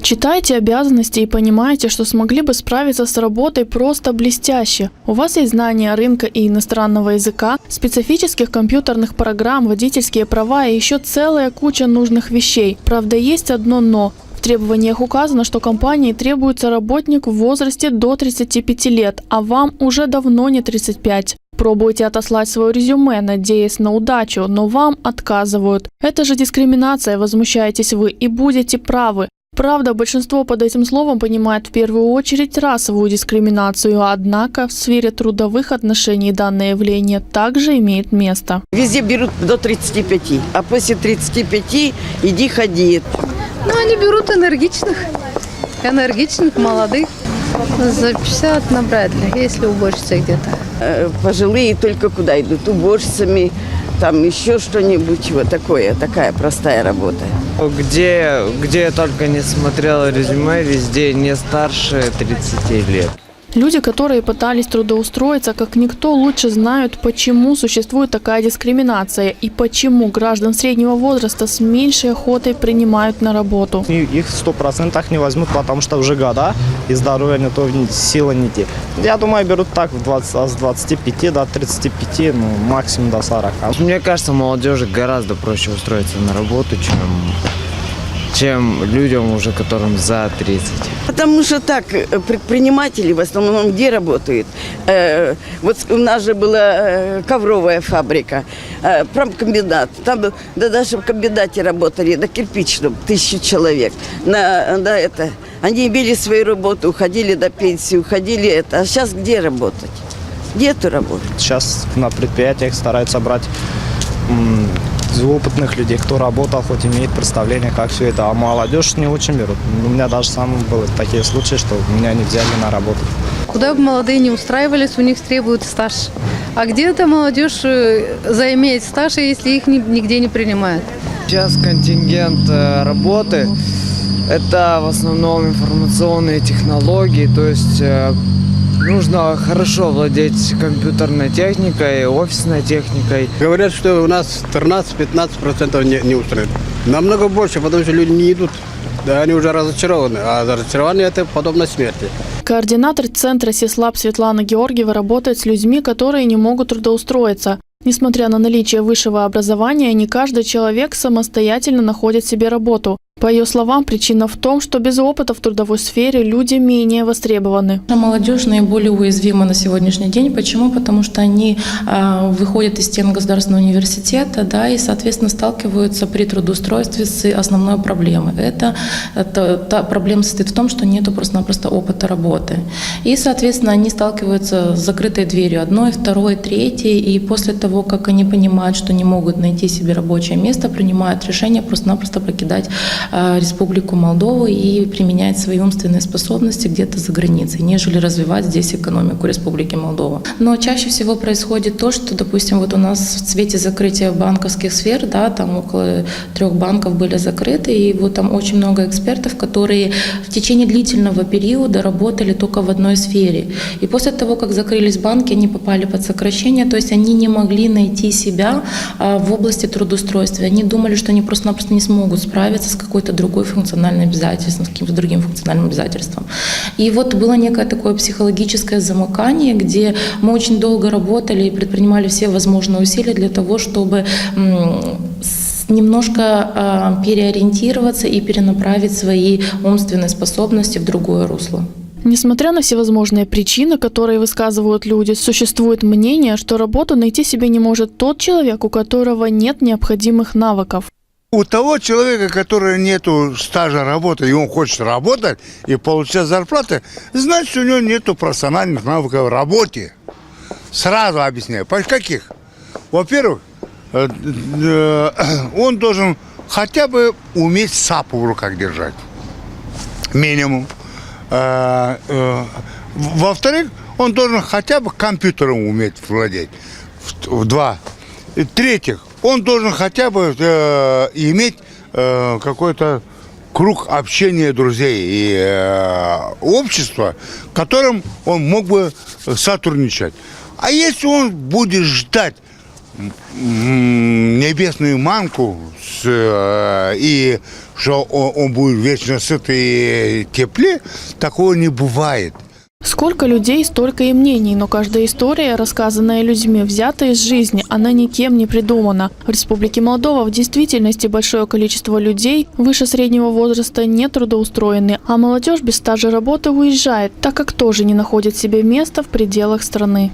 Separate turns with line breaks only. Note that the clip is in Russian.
Читайте обязанности и понимаете, что смогли бы справиться с работой просто блестяще. У вас есть знания рынка и иностранного языка, специфических компьютерных программ, водительские права и еще целая куча нужных вещей. Правда, есть одно «но». В требованиях указано, что компании требуется работник в возрасте до 35 лет, а вам уже давно не 35. Пробуйте отослать свое резюме, надеясь на удачу, но вам отказывают. Это же дискриминация, возмущаетесь вы, и будете правы. Правда, большинство под этим словом понимает в первую очередь расовую дискриминацию, однако в сфере трудовых отношений данное явление также имеет место.
Везде берут до 35, а после 35 иди ходи.
Ну, они берут энергичных, молодых. За 50 набрать, если уборщица где-то.
Пожилые только куда идут? Уборщицами, там еще что-нибудь, вот такое, такая простая работа.
Где я только не смотрел резюме, везде не старше 30 лет.
Люди, которые пытались трудоустроиться, как никто лучше знают, почему существует такая дискриминация и почему граждан среднего возраста с меньшей охотой принимают на работу.
Их 100% не возьмут, потому что уже года и здоровье не то, силы не те. Я думаю, берут так с 25 до 35, ну, максимум до 40.
Мне кажется, молодежи гораздо проще устроиться на работу, чем людям уже, которым за 30.
Потому что так, предприниматели в основном где работают? Вот у нас же была ковровая фабрика, промкомбинат. Там даже в комбинате работали, на кирпичном, 1000 человек. Они имели свою работу, уходили до пенсии, уходили. А сейчас где работать? Где эту работать?
Сейчас на предприятиях стараются брать опытных людей, кто работал, хоть имеет представление, как все это, а молодежь не очень берут. У меня даже сам были такие случаи, что меня не взяли на работу.
Куда бы молодые не устраивались, у них требуют стаж. А где-то молодежь заимеет стаж, если их нигде не принимают.
Сейчас контингент работы – это в основном информационные технологии, то есть нужно хорошо владеть компьютерной техникой, офисной техникой.
Говорят, что у нас 13-15% не устроит. Намного больше, потому что люди не идут. Да, они уже разочарованы, а разочарование – это подобно смерти.
Координатор центра Сислаб Светлана Георгиева работает с людьми, которые не могут трудоустроиться. Несмотря на наличие высшего образования, не каждый человек самостоятельно находит себе работу. По ее словам, причина в том, что без опыта в трудовой сфере люди менее востребованы.
Молодежь наиболее уязвима на сегодняшний день. Почему? Потому что они выходят из стен государственного университета, да, и, соответственно, сталкиваются при трудоустройстве с основной проблемой. Та проблема состоит в том, что нет просто-напросто опыта работы. И, соответственно, они сталкиваются с закрытой дверью одной, второй, третьей, и после того, как они понимают, что не могут найти себе рабочее место, принимают решение просто-напросто покидать Республику Молдову и применять свои умственные способности где-то за границей, нежели развивать здесь экономику Республики Молдова. Но чаще всего происходит то, что, допустим, вот у нас в свете закрытия банковских сфер, да, там около 3 банков были закрыты, и вот там очень много экспертов, которые в течение длительного периода работали только в одной сфере. И после того, как закрылись банки, они попали под сокращение, то есть они не могли найти себя в области трудоустройства. Они думали, что они просто-напросто не смогут справиться с какой-то другой функциональным обязательством, с каким-то другим функциональным обязательством. И вот было некое такое психологическое замыкание, где мы очень долго работали и предпринимали все возможные усилия для того, чтобы немножко переориентироваться и перенаправить свои умственные способности в другое русло.
Несмотря на всевозможные причины, которые высказывают люди, существует мнение, что работу найти себе не может тот человек, у которого нет необходимых навыков.
У того человека, который нету стажа работы, и он хочет работать и получать зарплаты, значит, у него нету профессиональных навыков в работе. Сразу объясняю. Каких? Во-первых, он должен хотя бы уметь сапу в руках держать. Минимум. Во-вторых, он должен хотя бы компьютером уметь владеть. 2. В-третьих, он должен хотя бы иметь какой-то круг общения друзей и общества, которым он мог бы сотрудничать. А если он будет ждать небесную манку и что он будет вечно сыт и тепле, такого не бывает.
Сколько людей, столько и мнений, но каждая история, рассказанная людьми, взята из жизни, она никем не придумана. В Республике Молдова в действительности большое количество людей выше среднего возраста не трудоустроены, а молодежь без стажа работы уезжает, так как тоже не находит себе места в пределах страны.